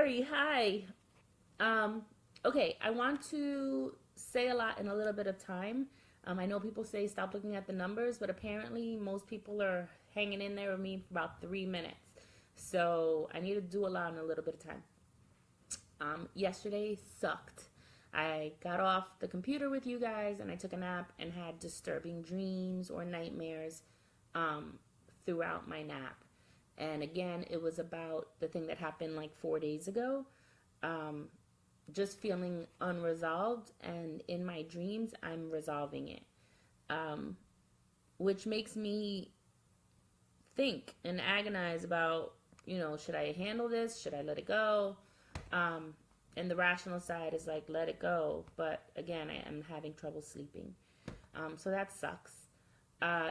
Lori, hi. Okay, I want to say a lot in a little bit of time. I know people say stop looking at the numbers, but apparently most people are hanging in there with me for about 3 minutes. So I need to do a lot in a little bit of time. Yesterday sucked. I got off the computer with you guys and I took a nap and had disturbing dreams or nightmares throughout my nap. And again, it was about the thing that happened like 4 days ago. Just feeling unresolved, and in my dreams, I'm resolving it. Which makes me think and agonize about, should I handle this? Should I let it go? And the rational side is like, let it go. But again, I am having trouble sleeping. So that sucks.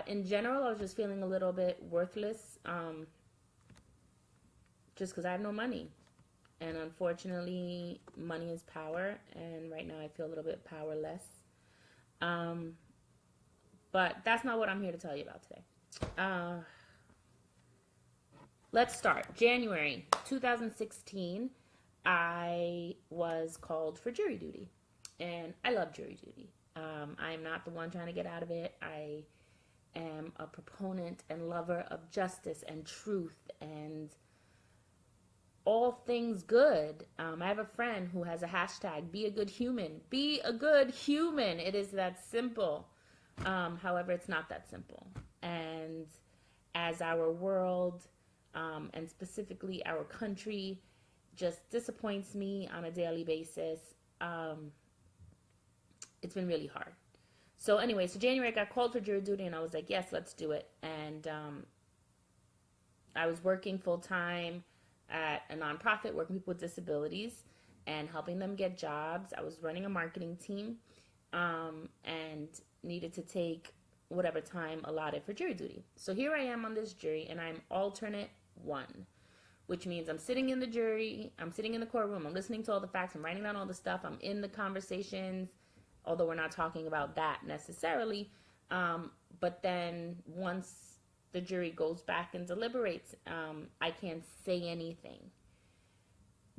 In general, I was just feeling a little bit worthless. Just because I have no money. And unfortunately, money is power. And right now I feel a little bit powerless. But that's not what I'm here to tell you about today. Let's start. January 2016, I was called for jury duty. And I love jury duty. I'm not the one trying to get out of it. I am a proponent and lover of justice and truth and all things good. I have a friend who has a hashtag, be a good human. Be a good human. It is that simple. However, it's not that simple. And as our world, and specifically our country, just disappoints me on a daily basis, it's been really hard. So anyway, so January I got called for jury duty and I was like, yes, let's do it. And I was working full time at a nonprofit working people with disabilities and helping them get jobs. I was running a marketing team and needed to take whatever time allotted for jury duty. So here I am on this jury and I'm alternate one, which means I'm sitting in the jury, I'm sitting in the courtroom, I'm listening to all the facts, I'm writing down all the stuff, I'm in the conversations, although we're not talking about that necessarily. But then once the jury goes back and deliberates, I can't say anything.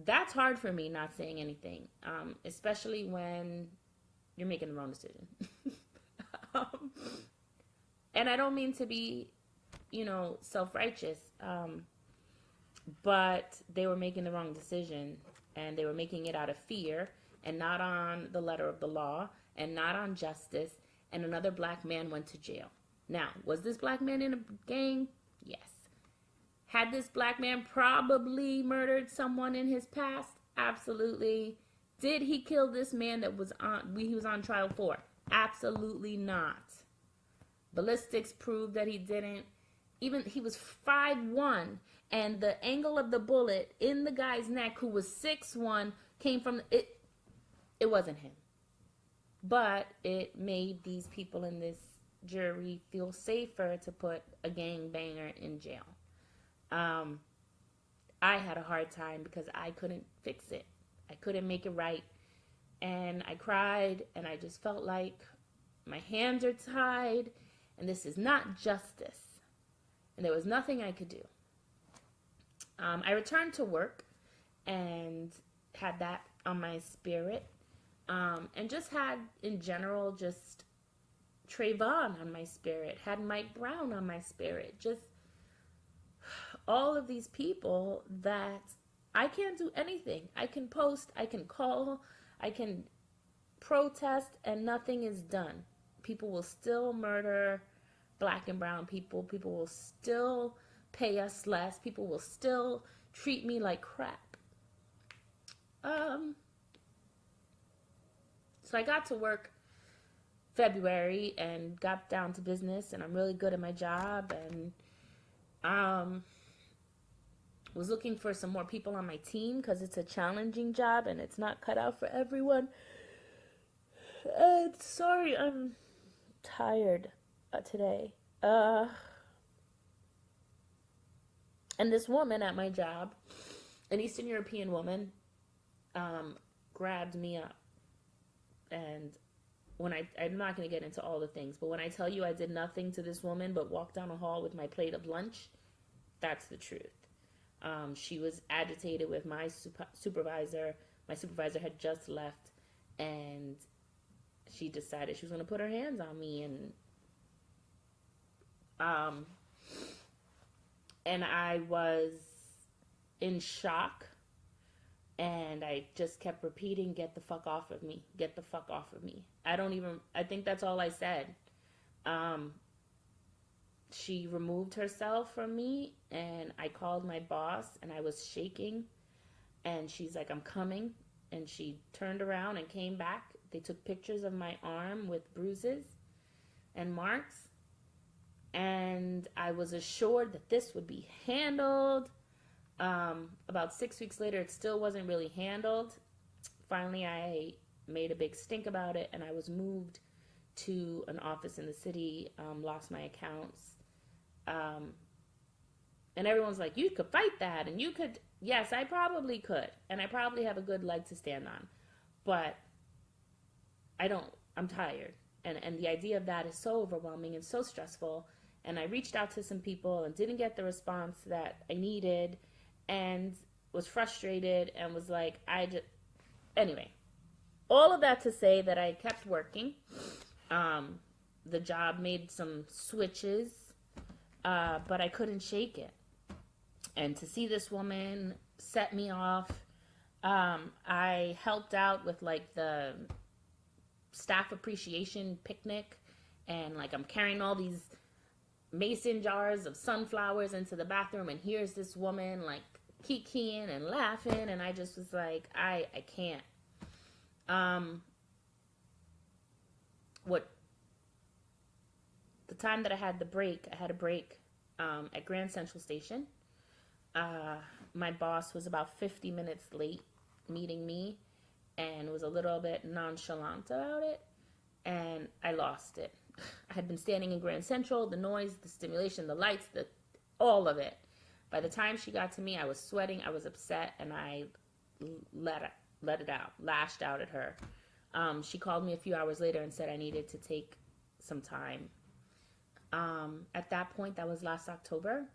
That's hard for me, not saying anything, especially when you're making the wrong decision. And I don't mean to be, self-righteous, but they were making the wrong decision, and they were making it out of fear and not on the letter of the law and not on justice, and another black man went to jail. Now, was this black man in a gang? Yes. Had this black man probably murdered someone in his past? Absolutely. Did he kill this man that he was on trial for? Absolutely not. Ballistics proved that he didn't. Even he was 5'1", and the angle of the bullet in the guy's neck, who was 6'1", came from it. It wasn't him. But it made these people in this jury feel safer to put a gangbanger in jail. I had a hard time because I couldn't fix it. I couldn't make it right. And I cried and I just felt like my hands are tied and this is not justice. And there was nothing I could do. I returned to work and had that on my spirit. And just had, in general, just Trayvon on my spirit, had Mike Brown on my spirit, just all of these people that I can't do anything. I can post, I can call, I can protest, and nothing is done. People will still murder black and brown people. People will still pay us less. People will still treat me like crap. So I got to work February and got down to business, and I'm really good at my job, and was looking for some more people on my team because it's a challenging job and it's not cut out for everyone. Sorry, I'm tired today. And this woman at my job, an Eastern European woman, grabbed me up. And when I'm not going to get into all the things, but when I tell you I did nothing to this woman but walked down the hall with my plate of lunch, that's the truth. She was agitated with my supervisor. My supervisor had just left, and she decided she was going to put her hands on me, and I was in shock, and I just kept repeating, "Get the fuck off of me, get the fuck off of me." I think that's all I said. She removed herself from me, and I called my boss, and I was shaking, and she's like, "I'm coming," and she turned around and came back. They took pictures of my arm with bruises and marks, and I was assured that this would be handled. About 6 weeks later, it still wasn't really handled. Finally, I made a big stink about it, and I was moved to an office in the city, lost my accounts. And everyone's like, "You could fight that," and you could. Yes, I probably could, and I probably have a good leg to stand on, but I don't. I'm tired, and the idea of that is so overwhelming and so stressful. And I reached out to some people and didn't get the response that I needed, and was frustrated and was like, anyway, all of that to say that I kept working. The job made some switches, but I couldn't shake it. And to see this woman set me off, I helped out with like the staff appreciation picnic, and like I'm carrying all these mason jars of sunflowers into the bathroom, and here's this woman like kikiing and laughing, and I just was like, I can't. The time that I had a break at Grand Central Station. My boss was about 50 minutes late meeting me and was a little bit nonchalant about it, and I lost it. I had been standing in Grand Central, the noise, the stimulation, the lights, all of it. By the time she got to me, I was sweating, I was upset, and I let it out, lashed out at her. She called me a few hours later and said I needed to take some time. At that point, that was last October,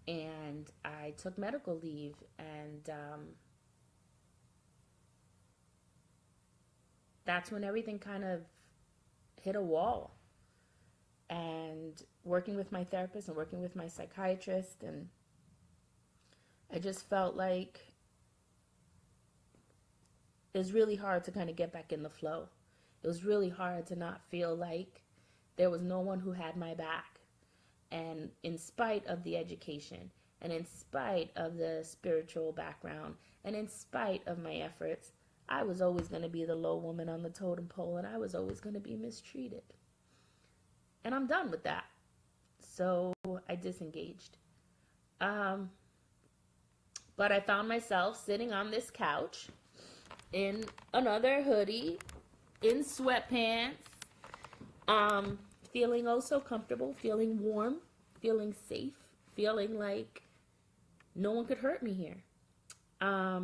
and I took medical leave, and that's when everything kind of hit a wall. And working with my therapist and working with my psychiatrist, and I just felt like it was really hard to kind of get back in the flow. It was really hard to not feel like there was no one who had my back. And in spite of the education, and in spite of the spiritual background, and in spite of my efforts, I was always going to be the low woman on the totem pole, and I was always going to be mistreated. And I'm done with that. So I disengaged. But I found myself sitting on this couch in another hoodie, in sweatpants, feeling oh so comfortable, feeling warm, feeling safe, feeling like no one could hurt me here. I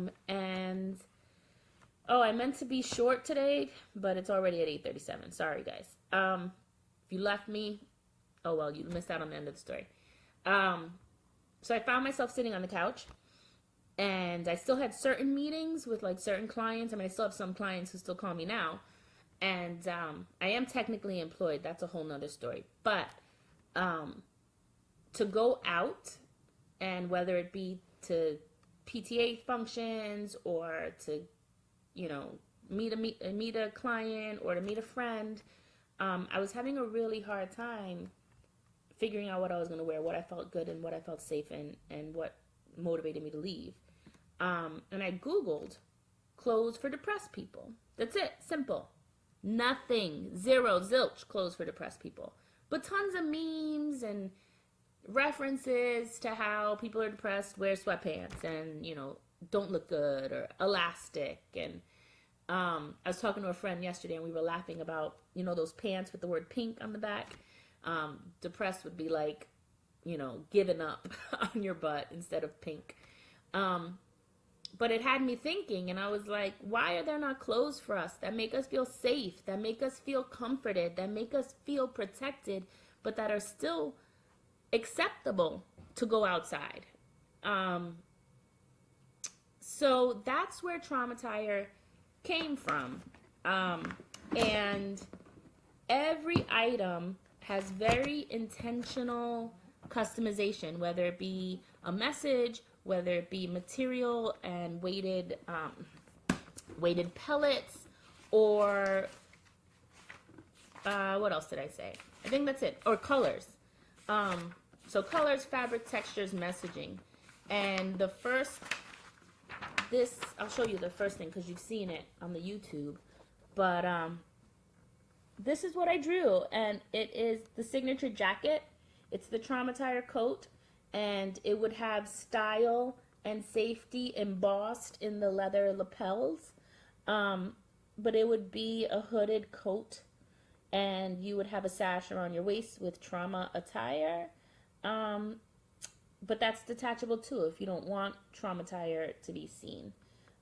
meant to be short today, but it's already at 8:37. Sorry, guys. If you left me, oh well, you missed out on the end of the story. So I found myself sitting on the couch, and I still had certain meetings with like certain clients. I mean, I still have some clients who still call me now, and I am technically employed. That's a whole nother story. But to go out, and whether it be to PTA functions or to, meet a client or to meet a friend, I was having a really hard time figuring out what I was going to wear, what I felt good and what I felt safe in, and what motivated me to leave. And I Googled clothes for depressed people. That's it. Simple. Nothing. Zero. Zilch. Clothes for depressed people. But tons of memes and references to how people are depressed wear sweatpants and, don't look good, or elastic. And I was talking to a friend yesterday, and we were laughing about, those pants with the word pink on the back. Depressed would be like, giving up on your butt instead of pink. But it had me thinking, and I was like, why are there not clothes for us that make us feel safe, that make us feel comforted, that make us feel protected, but that are still acceptable to go outside? So that's where Traumattire came from. And every item has very intentional customization, whether it be a message, whether it be material and weighted pellets, or what else did I say? I think that's it. Or colors. So colors, fabric, textures, messaging. And I'll show you the first thing because you've seen it on the YouTube. But this is what I drew, and it is the signature jacket. It's the Traumattire coat, and it would have style and safety embossed in the leather lapels. But it would be a hooded coat, and you would have a sash around your waist with Traumattire. But that's detachable too if you don't want Traumattire to be seen.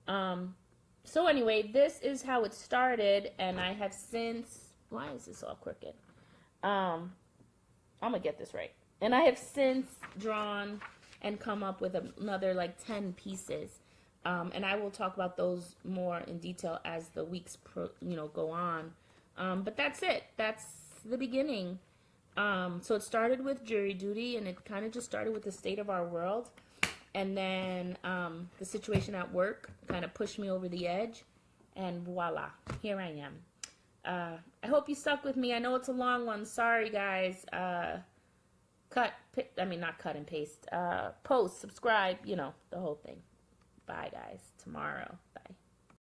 So anyway, this is how it started, and I have since... Why is this all crooked? I'm going to get this right. And I have since drawn and come up with another like 10 pieces. And I will talk about those more in detail as the weeks go on. But that's it. That's the beginning. So it started with jury duty, and it kind of just started with the state of our world. And then the situation at work kind of pushed me over the edge. And voila, here I am. I hope you stuck with me. I know it's a long one. Sorry, guys. Not cut and paste. Post, subscribe, the whole thing. Bye, guys. Tomorrow.